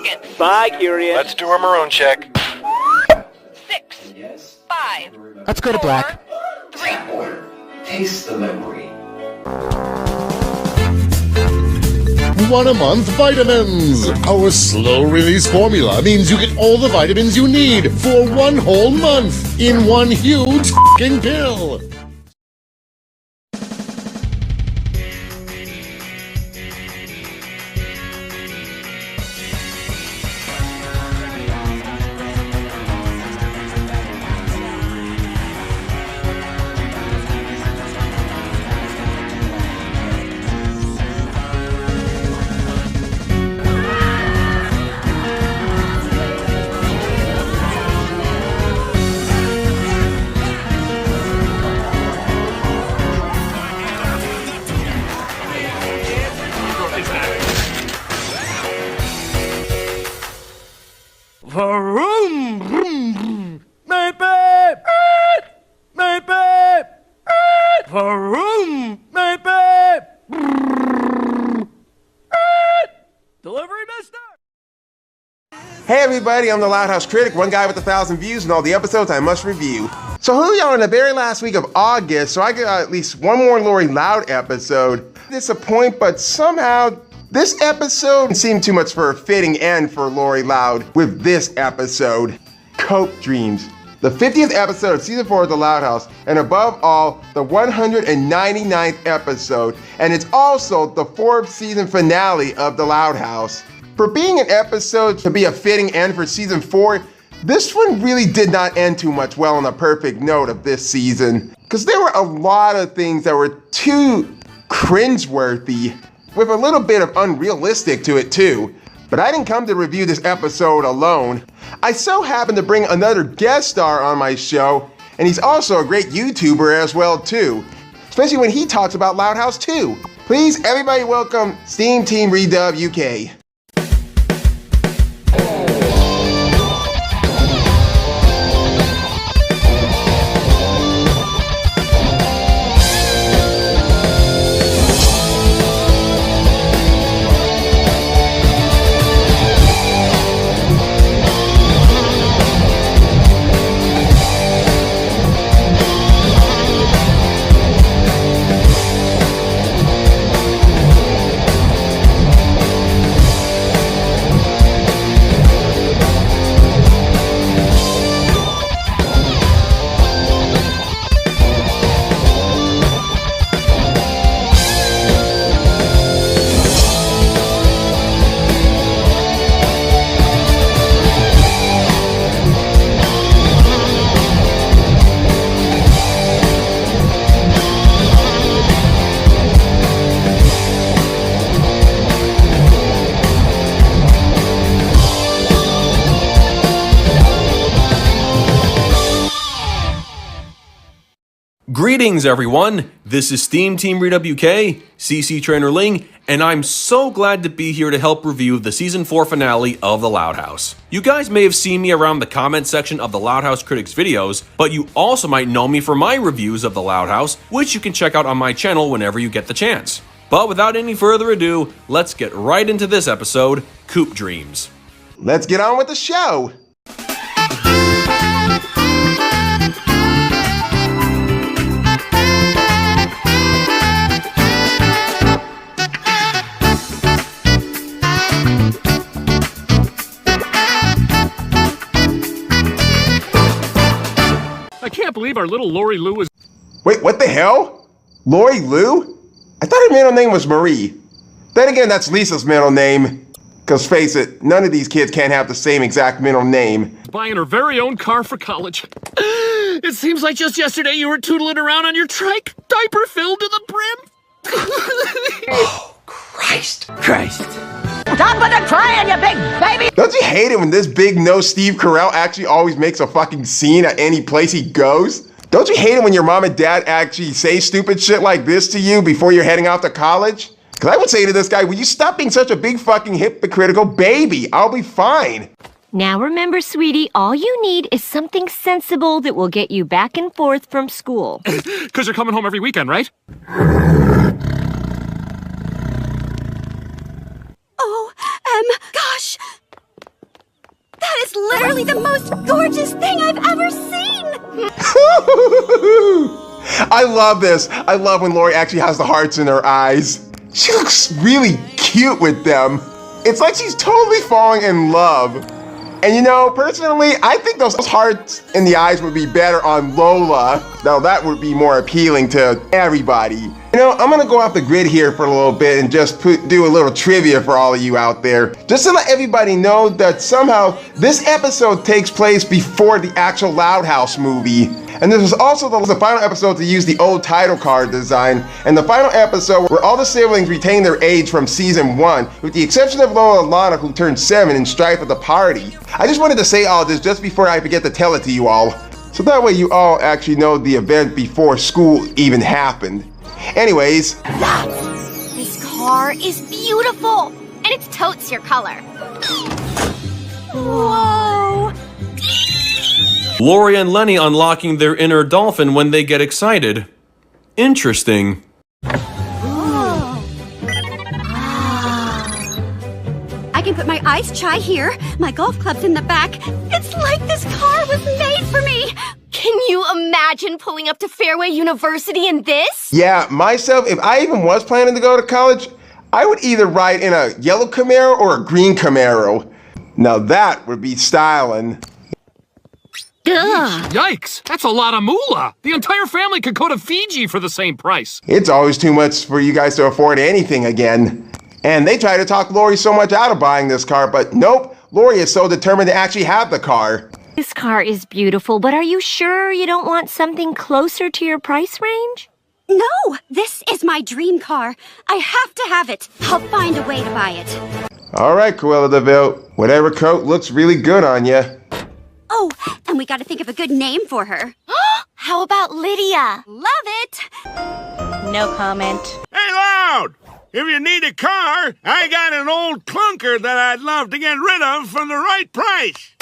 seconds. Bye, Curian. Let's do a maroon check. 6, 5, Let's go to 4, black. 3. Taste the memory. 1 a month vitamins. Our slow-release formula means you get all the vitamins you need for 1 whole month in 1 huge f***ing pill. Vroom, vroom, vroom. Maybe, maybe, vroom, maybe. Delivery, mister. Hey everybody, I'm the Loud House Critic, one guy with 1,000 views and all the episodes I must review. So who y'all in the very last week of August, so I got at least one more Lori Loud episode. Disappoint, but somehow this episode seemed too much for a fitting end for Lori Loud with this episode, Coupe Dreams. The 50th episode of season 4 of the Loud House, and above all, the 199th episode, and it's also the 4th season finale of the Loud House. For being an episode to be a fitting end for season 4, this one really did not end too much well on a perfect note of this season, because there were a lot of things that were too cringeworthy, with a little bit of unrealistic to it too. But I didn't come to review this episode alone. I so happened to bring another guest star on my show, and he's also a great YouTuber as well too, especially when he talks about Loud House 2. Please, everybody welcome SteamTeamRedubUK. Greetings everyone, this is SteamTeamRedubUK, CC Trainer Ling, and I'm so glad to be here to help review the Season 4 finale of The Loud House. You guys may have seen me around the comment section of the Loud House Critics videos, but you also might know me for my reviews of The Loud House, which you can check out on my channel whenever you get the chance. But without any further ado, let's get right into this episode, Coupe Dreams. Let's get on with the show. I can't believe our little Lori Lou is... Wait, what the hell? Lori Lou? I thought her middle name was Marie. Then again, that's Lisa's middle name. Cause face it, none of these kids can't have the same exact middle name. buying her very own car for college. It seems like just yesterday you were tootling around on your trike, diaper filled to the brim. Oh, Christ. Stop with the crying, you big baby! Don't you hate it when this big nose Steve Carell actually always makes a fucking scene at any place he goes? Don't you hate it when your mom and dad actually say stupid shit like this to you before you're heading off to college? Cause I would say to this guy, will you stop being such a big fucking hypocritical baby? I'll be fine. Now remember, sweetie, all you need is something sensible that will get you back and forth from school. Cause you're coming home every weekend, right? Oh, gosh. literally the most gorgeous thing I've ever seen! I love this. I love when Lori actually has the hearts in her eyes. She looks really cute with them. It's like she's totally falling in love. And you know, personally, I think those hearts in the eyes would be better on Lola. Now that would be more appealing to everybody. You know, I'm gonna go off the grid here for a little bit and just do a little trivia for all of you out there. Just to let everybody know that somehow this episode takes place before the actual Loud House movie. And this was also the final episode to use the old title card design, and the final episode where all the siblings retain their age from season 1, with the exception of Lola and Lana, who turned 7 in Strife at the Party. I just wanted to say all this just before I forget to tell it to you all, so that way you all actually know the event before school even happened. Anyways. This car is beautiful, and it's totes your color. Whoa! Lori and Lenny unlocking their inner dolphin when they get excited. Interesting. I can put my ice chai here, my golf club's in the back. It's like this car was made for me. Can you imagine pulling up to Fairway University in this? Yeah, myself, if I even was planning to go to college, I would either ride in a yellow Camaro or a green Camaro. Now that would be styling. Yikes, that's a lot of moolah. The entire family could go to Fiji for the same price. It's always too much for you guys to afford anything again. And they try to talk Lori so much out of buying this car, but nope, Lori is so determined to actually have the car. This car is beautiful, but are you sure you don't want something closer to your price range? No, this is my dream car. I have to have it. I'll find a way to buy it. All right, Cruella DeVille, whatever coat looks really good on you. Oh, and we gotta think of a good name for her. How about Lydia? Love it! No comment. Hey, Loud! If you need a car, I got an old clunker that I'd love to get rid of for the right price.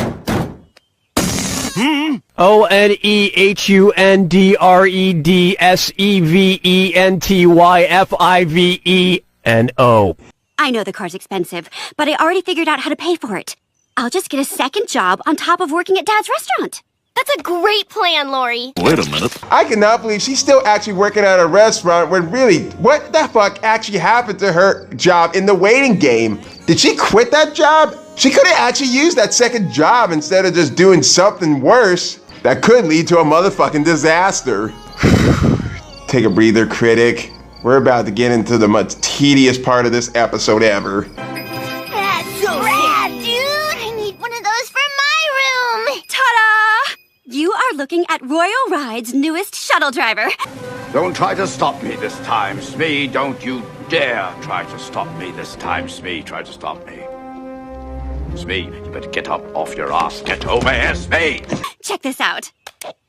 ONEHUNDREDSEVENTYFIVENO. I know the car's expensive, but I already figured out how to pay for it. I'll just get a second job on top of working at Dad's restaurant. That's a great plan, Lori. Wait a minute. I cannot believe she's still actually working at a restaurant when really, what the fuck actually happened to her job in the waiting game? Did she quit that job? She could have actually used that second job instead of just doing something worse that could lead to a motherfucking disaster. Take a breather, critic. We're about to get into the most tedious part of this episode ever. That's so rad, dude! I need one of those for my room! Ta-da! You are looking at Royal Ride's newest shuttle driver. Don't try to stop me this time, Smee. Don't you dare try to stop me this time, Smee. Try to stop me. Smee, you better get up off your ass. Get over here, Smee. Check this out.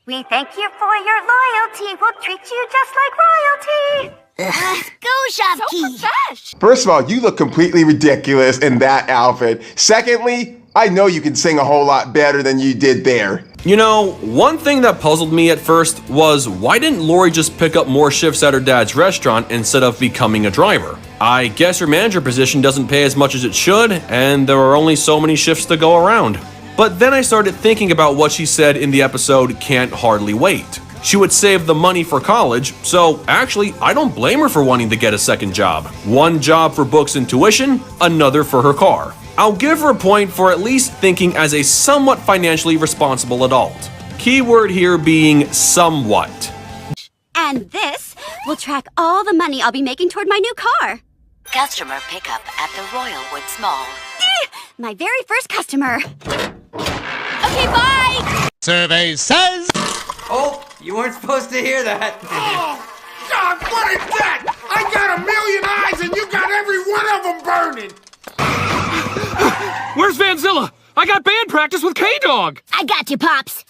We thank you for your loyalty. We'll treat you just like royalty. Let's go, Shavki. First of all, you look completely ridiculous in that outfit. Secondly, I know you can sing a whole lot better than you did there. You know, one thing that puzzled me at first was why didn't Lori just pick up more shifts at her dad's restaurant instead of becoming a driver? I guess her manager position doesn't pay as much as it should, and there are only so many shifts to go around. But then I started thinking about what she said in the episode Can't Hardly Wait. She would save the money for college, so actually, I don't blame her for wanting to get a second job. One job for books and tuition, another for her car. I'll give her a point for at least thinking as a somewhat financially responsible adult. Keyword here being somewhat. And this will track all the money I'll be making toward my new car. Customer pickup at the Royal Woods Mall. My very first customer. Okay, bye! Survey says... Oh, you weren't supposed to hear that. God, what is that? I got 1,000,000 eyes and you got every one of them burning. Where's Vanzilla? I got band practice with K-Dog. I got you, Pops.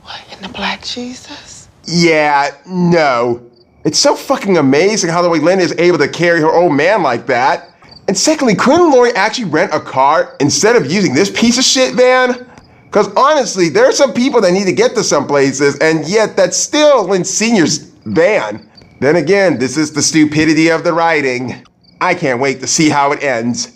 What in the black Jesus? Yeah, no. It's so fucking amazing how the way Linda is able to carry her old man like that. And secondly, couldn't Lori actually rent a car instead of using this piece of shit van? Because honestly, there are some people that need to get to some places, and yet that's still Lynn Sr.'s van. Then again, this is the stupidity of the writing. I can't wait to see how it ends.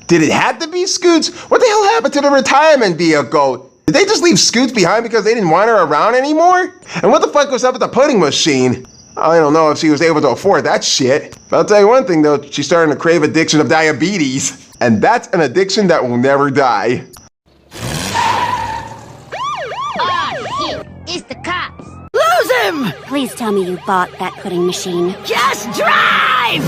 Did it have to be Scoots? What the hell happened to the retirement vehicle? Did they just leave Scoots behind because they didn't want her around anymore? And what the fuck was up with the pudding machine? I don't know if she was able to afford that shit. But I'll tell you one thing though, she's starting to crave addiction of diabetes. And that's an addiction that will never die. Shit, it's the cops. Lose him! Please tell me you bought that pudding machine. Just drive!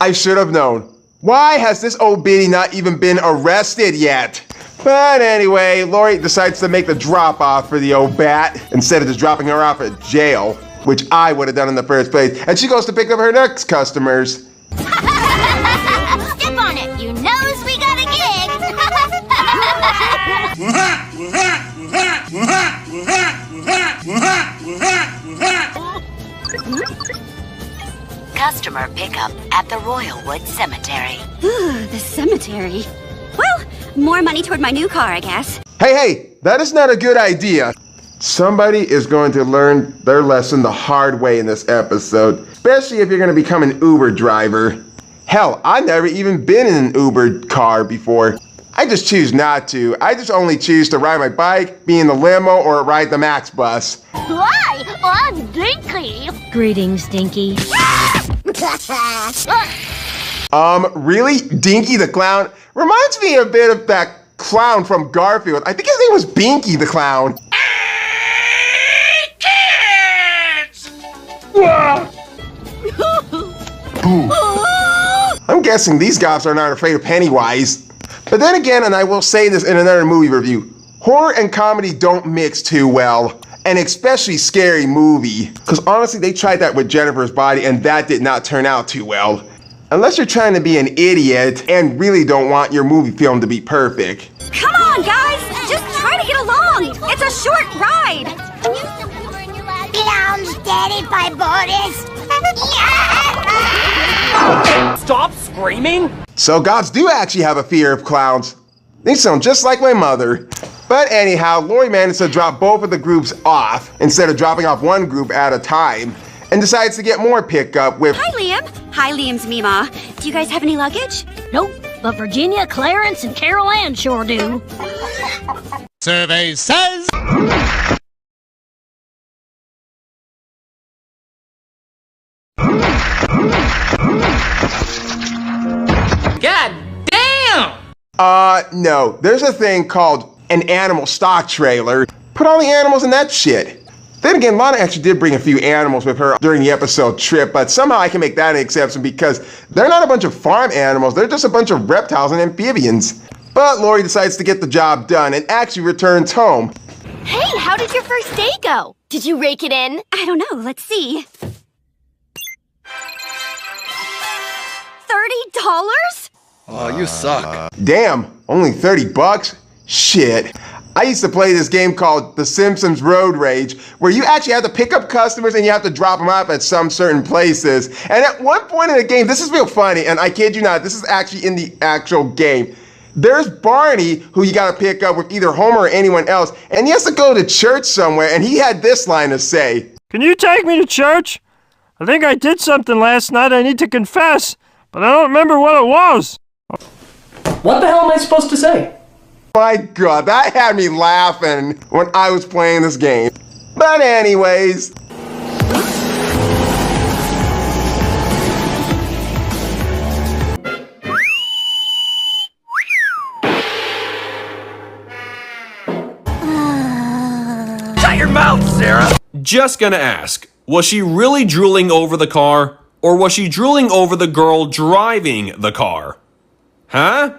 I should have known. Why has this old biddy not even been arrested yet? But anyway, Lori decides to make the drop off for the old bat instead of just dropping her off at jail, which I would have done in the first place. And she goes to pick up her next customers. Step on it, you knows we got a Customer pickup at the Royalwood Cemetery. Ooh, the cemetery. Well, more money toward my new car, I guess. Hey, that is not a good idea. Somebody is going to learn their lesson the hard way in this episode, especially if you're going to become an Uber driver. Hell, I've never even been in an Uber car before. I just choose not to. I just only choose to ride my bike, be in the limo, or ride the Max bus. Why? I'm Dinky. Greetings, Dinky. Really? Dinky the Clown? Reminds me a bit of that clown from Garfield. I think his name was Binky the Clown. I'm guessing these guys are not afraid of Pennywise. But then again, and I will say this in another movie review, horror and comedy don't mix too well. And especially scary movie. Because honestly, they tried that with Jennifer's Body and that did not turn out too well. Unless you're trying to be an idiot and really don't want your movie film to be perfect. Come on, guys! Just try to get along! It's a short ride! Clowns daddy by Boris. Stop screaming! So gods do actually have a fear of clowns. They sound just like my mother. But anyhow, Lori managed to drop both of the groups off instead of dropping off one group at a time, and decides to get more pickup with... Hi, Liam. Hi, Liam's Mima. Do you guys have any luggage? Nope, but Virginia, Clarence, and Carol Ann sure do. Survey says... God damn! No. There's a thing called an animal stock trailer. Put all the animals in that shit. Then again, Lana actually did bring a few animals with her during the episode trip, but somehow I can make that an exception because they're not a bunch of farm animals, they're just a bunch of reptiles and amphibians. But Lori decides to get the job done and actually returns home. Hey, how did your first day go? Did you rake it in? I don't know. Let's see. $30? Oh, you suck. Damn, only $30? Shit. I used to play this game called The Simpsons Road Rage, where you actually have to pick up customers and you have to drop them off at some certain places. And at one point in the game, this is real funny, and I kid you not, this is actually in the actual game. There's Barney, who you gotta pick up with either Homer or anyone else, and he has to go to church somewhere, and he had this line to say. Can you take me to church? I think I did something last night I need to confess, but I don't remember what it was. What the hell am I supposed to say? My God, that had me laughing when I was playing this game. But anyways. Shut your mouth, Sarah! Just gonna ask, was she really drooling over the car, or was she drooling over the girl driving the car? Huh?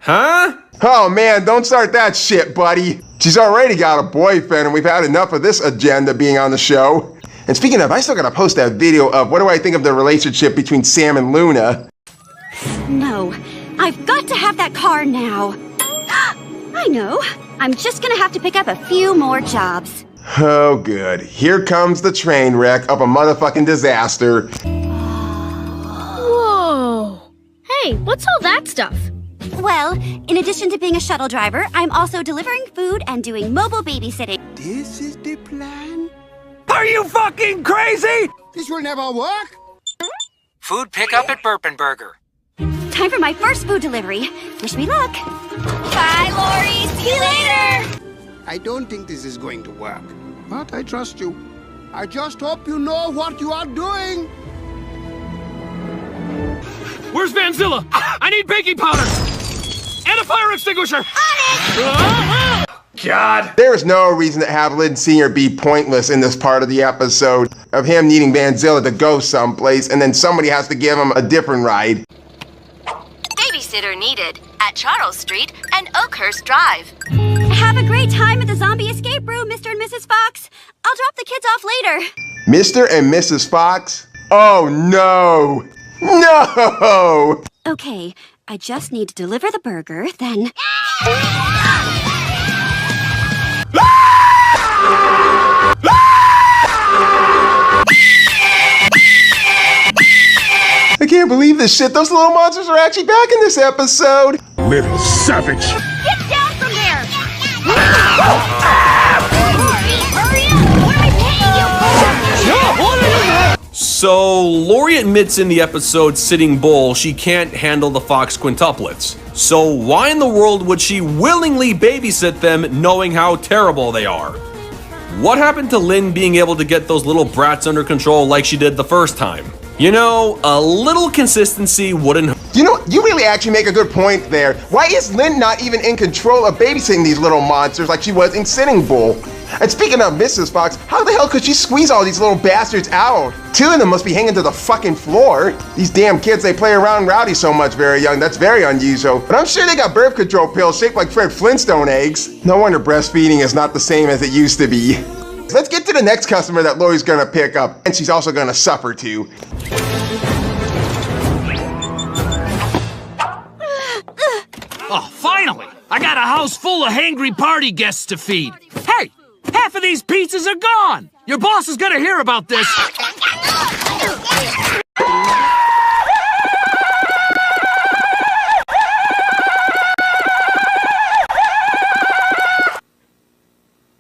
Huh? Oh man, don't start that shit, buddy. She's already got a boyfriend and we've had enough of this agenda being on the show. And speaking of, I still gotta post that video of what do I think of the relationship between Sam and Luna. No, I've got to have that car now. I know. I'm just gonna have to pick up a few more jobs. Oh good. Here comes the train wreck of a motherfucking disaster. Whoa. Hey, what's all that stuff? Well, in addition to being a shuttle driver, I'm also delivering food and doing mobile babysitting. This is the plan? Are you fucking crazy? This will never work. Food pickup at Burpenburger. Time for my first food delivery. Wish me luck. Bye, Lori. See you later. I don't think this is going to work, but I trust you. I just hope you know what you are doing. Where's Vanzilla? I need baking powder! And a fire extinguisher! On it! God. There is no reason to have Lynn Sr. be pointless in this part of the episode of him needing Vanzilla to go someplace and then somebody has to give him a different ride. Babysitter needed at Charles Street and Oakhurst Drive. Have a great time at the zombie escape room, Mr. and Mrs. Fox. I'll drop the kids off later. Mr. and Mrs. Fox? Oh no! No! Okay, I just need to deliver the burger, then... I can't believe this shit. Those little monsters are actually back in this episode. Little savage. Get down from there! Hurry up! What am I paying you for? So, Lori admits in the episode Sitting Bull she can't handle the Fox quintuplets. So why in the world would she willingly babysit them knowing how terrible they are? What happened to Lynn being able to get those little brats under control like she did the first time? You know, a little consistency wouldn't... You know, you really actually make a good point there. Why is Lynn not even in control of babysitting these little monsters like she was in Sitting Bull? And speaking of Mrs. Fox, how the hell could she squeeze all these little bastards out? Two of them must be hanging to the fucking floor. These damn kids, they play around rowdy so much very young. That's very unusual. But I'm sure they got birth control pills shaped like Fred Flintstone eggs. No wonder breastfeeding is not the same as it used to be. Let's get to the next customer that Lori's gonna pick up, and she's also gonna suffer too. Oh, finally! I got a house full of hangry party guests to feed. Hey, half of these pizzas are gone! Your boss is gonna hear about this.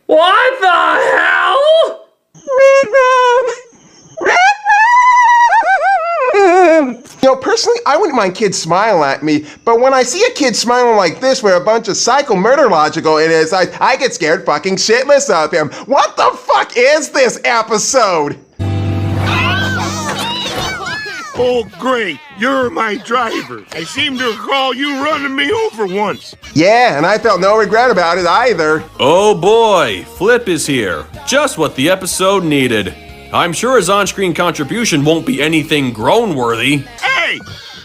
What the hell? You know, personally, I wouldn't mind kids smiling at me, but when I see a kid smiling like this with a bunch of psycho murder logical in his eyes, I get scared fucking shitless of him. What the fuck is this episode? Oh, great. You're my driver. I seem to recall you running me over once. Yeah, and I felt no regret about it either. Oh boy, Flip is here. Just what the episode needed. I'm sure his on-screen contribution won't be anything groan-worthy. Hey,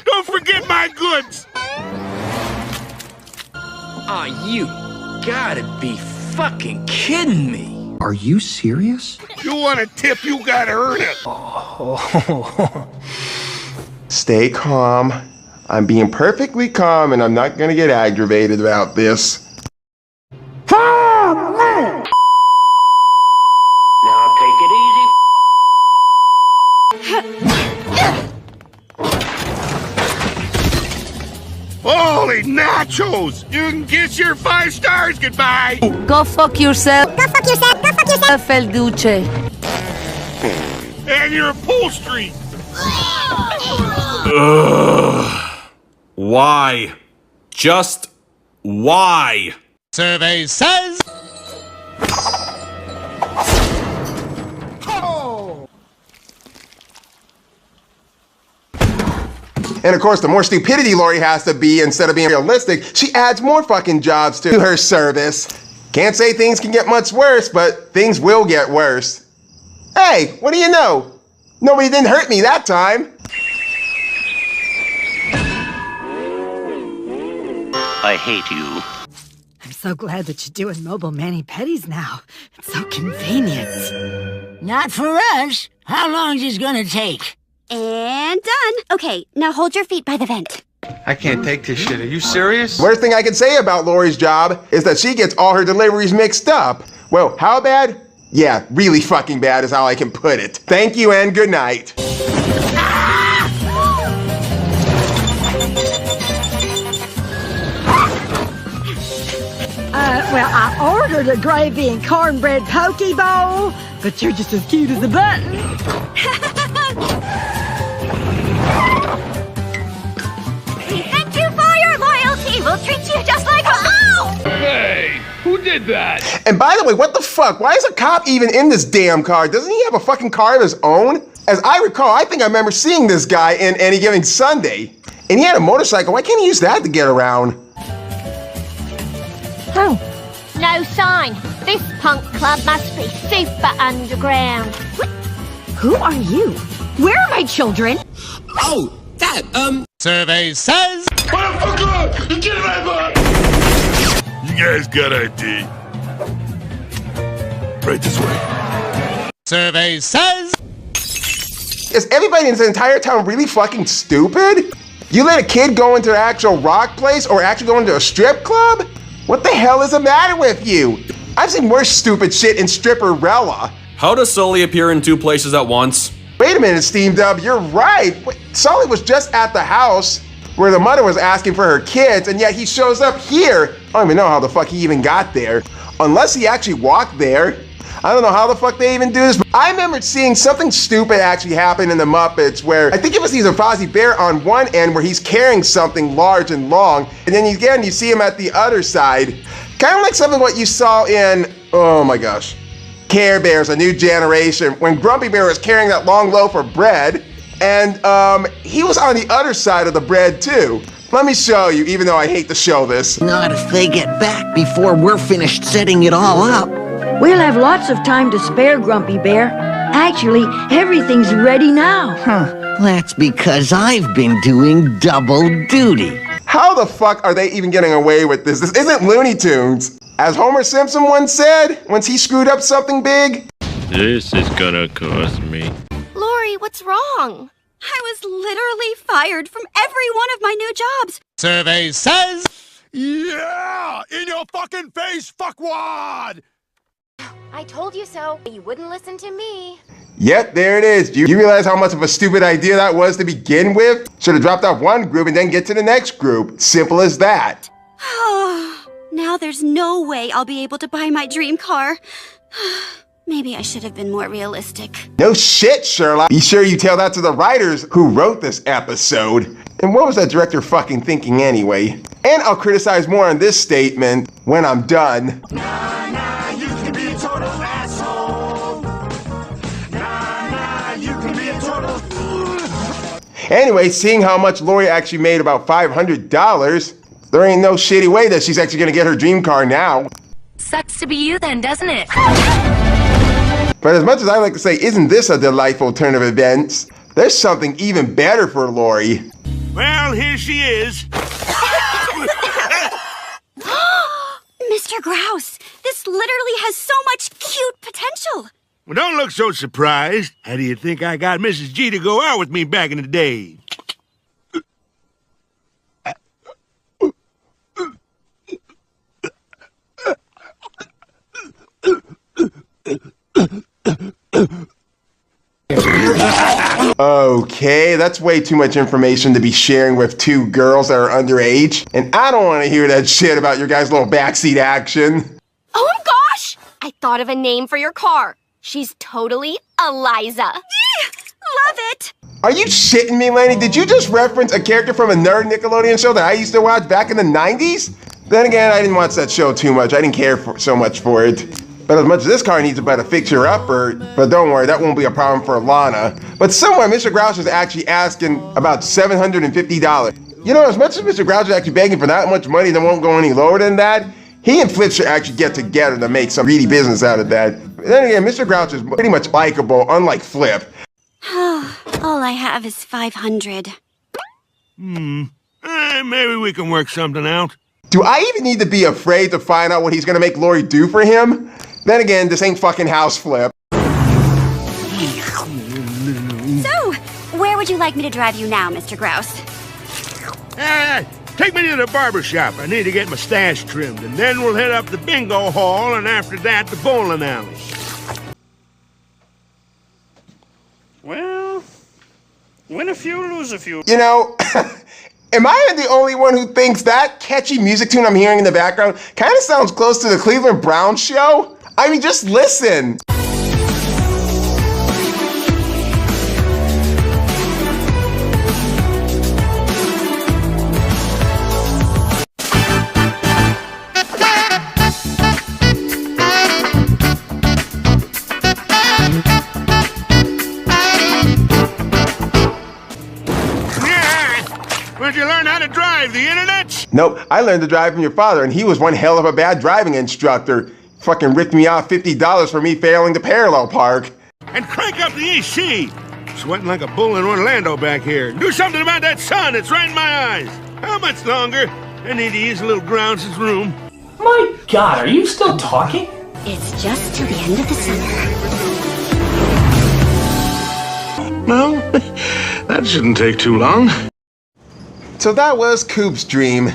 don't forget my goods. Aw, you gotta be fucking kidding me. Are you serious? You want a tip, you gotta earn it. Stay calm. I'm being perfectly calm and I'm not gonna get aggravated about this. Now take it easy. Holy nachos! You can kiss your 5 stars goodbye! Go fuck yourself. Go fuck yourself. Go fuck yourself. Felduce. And your upholstery! Ugh. Why? Just why? Survey says... And of course, the more stupidity Lori has to be instead of being realistic, she adds more fucking jobs to her service. Can't say things can get much worse, but things will get worse. Hey, what do you know? Nobody didn't hurt me that time. I hate you. I'm so glad that you're doing mobile mani-pedis now. It's so convenient. Not for us. How long is this gonna take? And done. Okay, now hold your feet by the vent. I can't take this shit. Are you serious? Worst thing I can say about Lori's job is that she gets all her deliveries mixed up. Well, how bad? Yeah, really fucking bad is how I can put it. Thank you and good night. Well, I ordered a gravy and cornbread poke bowl, but you're just as cute as a button. did that? And by the way, what the fuck? Why is a cop even in this damn car? Doesn't he have a fucking car of his own? As I recall, I think I remember seeing this guy in Any Given Sunday. And he had a motorcycle. Why can't he use that to get around? Oh. No sign. This punk club must be super underground. What? Who are you? Where are my children? Oh, Dad, Survey says... Motherfucker! You get my butt! You guys got ID? Right this way. Survey says... Is everybody in this entire town really fucking stupid? You let a kid go into an actual rock place or actually go into a strip club? What the hell is the matter with you? I've seen worse stupid shit in Stripperella. How does Sully appear in two places at once? Wait a minute, SteamDub, you're right. Wait, Sully was just at the house where the mother was asking for her kids, and yet he shows up here. I don't even know how the fuck he even got there. Unless he actually walked there. I don't know how the fuck they even do this, but I remember seeing something stupid actually happen in the Muppets where I think it was either Fozzie Bear on one end where he's carrying something large and long, and then again you see him at the other side. Kind of like something what you saw in, oh my gosh, Care Bears, A New Generation, when Grumpy Bear was carrying that long loaf of bread, and he was on the other side of the bread too. Let me show you, even though I hate to show this. Not if they get back before we're finished setting it all up. We'll have lots of time to spare, Grumpy Bear. Actually, everything's ready now. Huh, that's because I've been doing double duty. How the fuck are they even getting away with this? This isn't Looney Tunes. As Homer Simpson once said, once he screwed up something big. This is gonna cost me. Lori, what's wrong? I was literally fired from every one of my new jobs. Survey says... Yeah! In your fucking face, fuckwad! I told you so. You wouldn't listen to me. Yep, there it is. You realize how much of a stupid idea that was to begin with? Should have dropped off one group and then get to the next group. Simple as that. Now there's no way I'll be able to buy my dream car. Maybe I should have been more realistic. No shit, Sherlock. Be sure you tell that to the writers who wrote this episode. And what was that director fucking thinking anyway? And I'll criticize more on this statement when I'm done. You can be a total asshole. You can be a total... Anyway, seeing how much Lori actually made, about $500, there ain't no shitty way that she's actually gonna get her dream car now. Sucks to be you then, doesn't it? But as much as I like to say, isn't this a delightful turn of events? There's something even better for Lori. Well, here she is. Mr. Grouse, this literally has so much cute potential. Well, don't look so surprised. How do you think I got Mrs. G to go out with me back in the day? Okay, that's way too much information to be sharing with two girls that are underage. And I don't want to hear that shit about your guys' little backseat action. Oh my gosh! I thought of a name for your car. She's totally Eliza. Love it! Are you shitting me, Lenny? Did you just reference a character from a nerd Nickelodeon show that I used to watch back in the 90s? Then again, I didn't watch that show too much. I didn't care so much for it. But as much as this car needs about a fixture-upper, but don't worry, that won't be a problem for Lana. But somewhere, Mr. Grouse is actually asking about $750. You know, as much as Mr. Grouse is actually begging for that much money that won't go any lower than that, he and Flip should actually get together to make some greedy business out of that. But then again, Mr. Grouse is pretty much likable, unlike Flip. All I have is $500. Maybe we can work something out. Do I even need to be afraid to find out what he's gonna make Lori do for him? Then again, this ain't fucking house Flip. So, where would you like me to drive you now, Mr. Grouse? Take me to the barber shop. I need to get my stash trimmed, and then we'll head up the bingo hall, and after that, the bowling alley. Well, win a few, lose a few. You know, am I the only one who thinks that catchy music tune I'm hearing in the background kind of sounds close to the Cleveland Browns show? I mean, just listen. Where'd you learn how to drive, the internet? Nope, I learned to drive from your father, and he was one hell of a bad driving instructor. Fucking ripped me off $50 for me failing to parallel park. And crank up the AC. Sweating like a bull in Orlando back here. Do something about that sun, it's right in my eyes. How much longer? I need to use a little Grouse's room. My God, are you still talking? It's just till the end of the summer. Well, that shouldn't take too long. So that was Coupe's dream.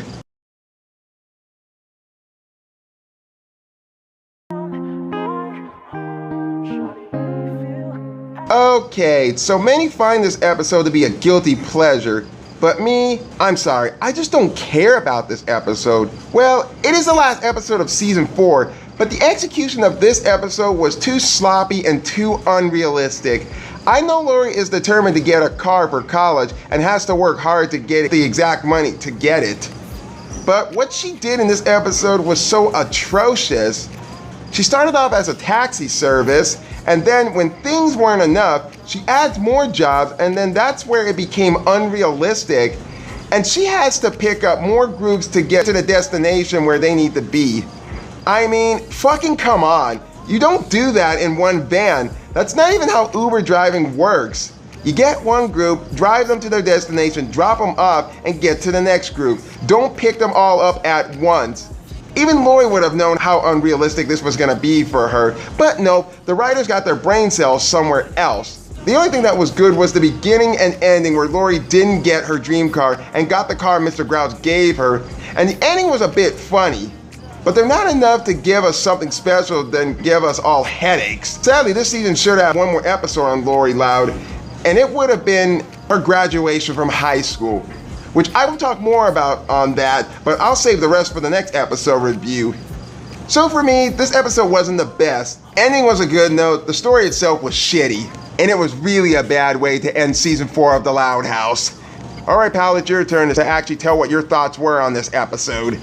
Okay, so many find this episode to be a guilty pleasure, but me, I'm sorry, I just don't care about this episode. Well, it is the last episode of season 4, but the execution of this episode was too sloppy and too unrealistic. I know Lori is determined to get a car for college and has to work hard to get the exact money to get it. But what she did in this episode was so atrocious. She started off as a taxi service, and then when things weren't enough, she adds more jobs, and then that's where it became unrealistic. And she has to pick up more groups to get to the destination where they need to be. I mean, fucking come on. You don't do that in one van. That's not even how Uber driving works. You get one group, drive them to their destination, drop them off, and get to the next group. Don't pick them all up at once. Even Lori would have known how unrealistic this was gonna be for her, but no, the writers got their brain cells somewhere else. The only thing that was good was the beginning and ending where Lori didn't get her dream car and got the car Mr. Grouse gave her, and the ending was a bit funny. But they're not enough to give us something special than give us all headaches. Sadly, this season should have one more episode on Lori Loud, and it would have been her graduation from high school, which I will talk more about on that, but I'll save the rest for the next episode review. So for me, this episode wasn't the best. Ending was a good note, the story itself was shitty, and it was really a bad way to end season 4 of The Loud House. All right, pal, it's your turn to actually tell what your thoughts were on this episode.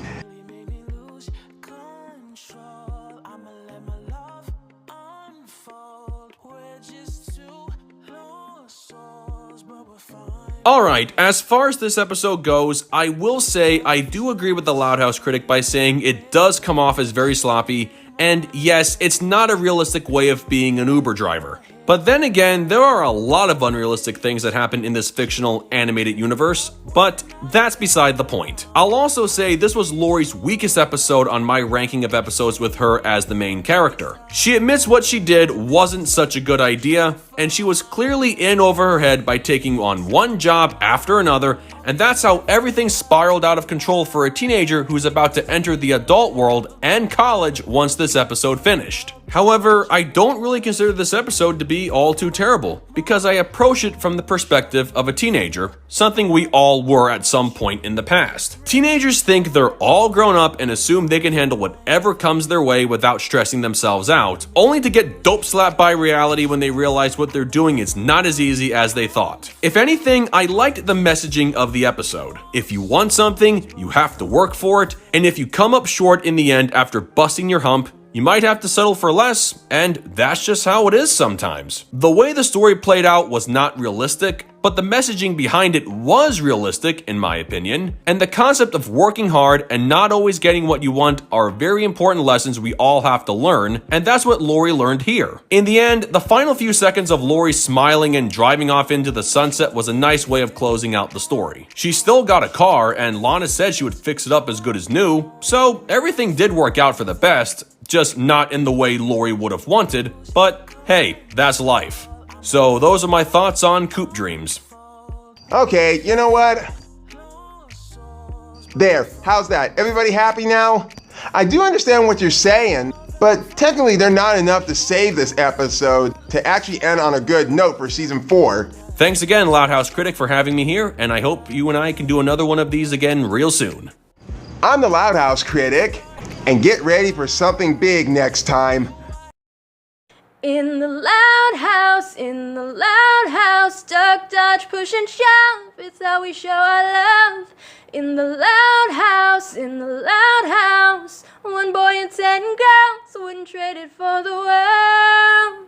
Alright, as far as this episode goes, I will say I do agree with the Loud House Critic by saying it does come off as very sloppy, and yes, it's not a realistic way of being an Uber driver. But then again, there are a lot of unrealistic things that happen in this fictional animated universe, but that's beside the point. I'll also say this was Lori's weakest episode on my ranking of episodes with her as the main character. She admits what she did wasn't such a good idea, and she was clearly in over her head by taking on one job after another, and that's how everything spiraled out of control for a teenager who's about to enter the adult world and college once this episode finished. However, I don't really consider this episode to be all too terrible, because I approach it from the perspective of a teenager, something we all were at some point in the past. Teenagers think they're all grown up and assume they can handle whatever comes their way without stressing themselves out, only to get dope slapped by reality when they realize what they're doing is not as easy as they thought. If anything, I liked the messaging of the episode. If you want something, you have to work for it, and if you come up short in the end after busting your hump, you might have to settle for less, and that's just how it is sometimes. The way the story played out was not realistic, but the messaging behind it was realistic, in my opinion, and the concept of working hard and not always getting what you want are very important lessons we all have to learn, and that's what Lori learned here. In the end, the final few seconds of Lori smiling and driving off into the sunset was a nice way of closing out the story. She still got a car, and Lana said she would fix it up as good as new, so everything did work out for the best, just not in the way Lori would have wanted, but hey, that's life. So those are my thoughts on Coupe Dreams. Okay, you know what? There, how's that? Everybody happy now? I do understand what you're saying, but technically they're not enough to save this episode to actually end on a good note for season 4. Thanks again, Loud House Critic, for having me here, and I hope you and I can do another one of these again real soon. I'm the Loud House Critic, and get ready for something big next time. In the loud house, duck, dodge, push and shove, it's how we show our love. In the loud house, one boy and 10 girls wouldn't trade it for the world.